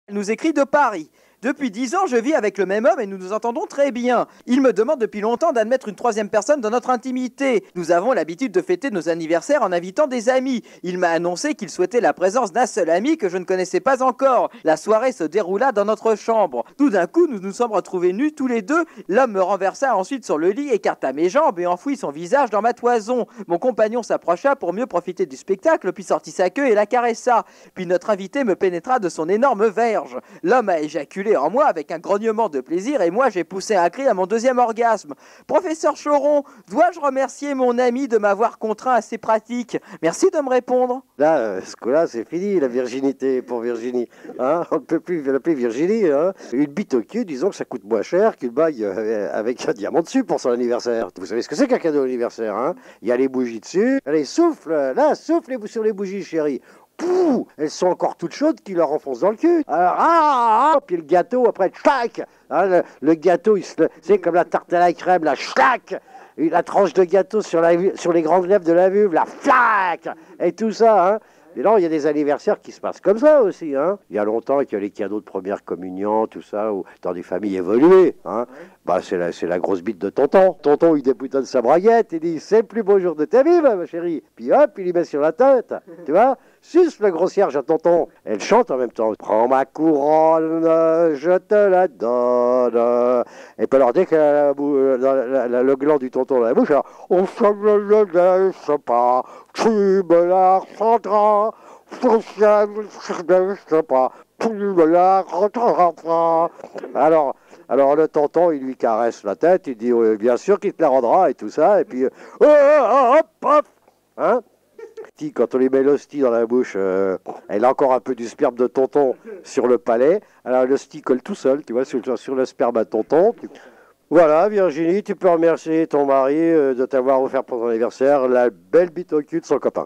Elle nous écrit de Paris. Depuis 10 ans, je vis avec le même homme et nous nous entendons très bien. Il me demande depuis longtemps d'admettre une troisième personne dans notre intimité. Nous avons l'habitude de fêter nos anniversaires en invitant des amis. Il m'a annoncé qu'il souhaitait la présence d'un seul ami que je ne connaissais pas encore. La soirée se déroula dans notre chambre. Tout d'un coup, nous nous sommes retrouvés nus tous les deux. L'homme me renversa ensuite sur le lit, écarta mes jambes et enfouit son visage dans ma toison. Mon compagnon s'approcha pour mieux profiter du spectacle, puis sortit sa queue et la caressa. Puis notre invité me pénétra de son énorme verge. L'homme a éjaculé en moi avec un grognement de plaisir et moi j'ai poussé un cri à mon deuxième orgasme. Professeur Choron, dois-je remercier mon ami de m'avoir contraint à ces pratiques? Merci de me répondre. Là, ce coup-là, c'est fini, la virginité pour Virginie. Hein, on ne peut plus l'appeler Virginie. Hein. Une bite au cul, disons que ça coûte moins cher qu'une bague avec un diamant dessus pour son anniversaire. Vous savez ce que c'est qu'un cadeau d'anniversaire, hein? Il y a les bougies dessus. Allez, souffle, là, souffle sur les bougies, chérie. Pouh, elles sont encore toutes chaudes qui leur enfoncent dans le cul. Alors, puis le gâteau, après, tchac, hein, le gâteau, c'est comme la tarte à la crème, là, tchac, la tranche de gâteau sur les grandes lèvres de la vulve, la flac, et tout ça, hein. Mais non, il y a des anniversaires qui se passent comme ça aussi, hein. Il y a longtemps qu'il y a les cadeaux de première communion, tout ça, ou dans des familles évoluées, hein. Bah, c'est la grosse bite de tonton. Tonton, il déboutonne sa braguette, il dit, c'est le plus beau jour de ta vie, ma chérie. Puis hop, il lui met sur la tête, tu vois. Suce le gros cierge à tonton. Elle chante en même temps. Prends ma couronne, je te la donne. Et puis alors, dès que le gland du tonton dans la bouche, alors, on ne le laisse pas, tu me la rendras, je ne laisse pas, tu me la rendras. Alors le tonton, il lui caresse la tête, il dit, bien sûr qu'il te la rendra et tout ça. Et puis, hop, hop, hein? Quand on lui met l'hostie dans la bouche, elle a encore un peu du sperme de tonton sur le palais. Alors l'hostie colle tout seul, tu vois, sur le sperme à tonton. Voilà, Virginie, tu peux remercier ton mari de t'avoir offert pour ton anniversaire la belle bite au cul de son copain.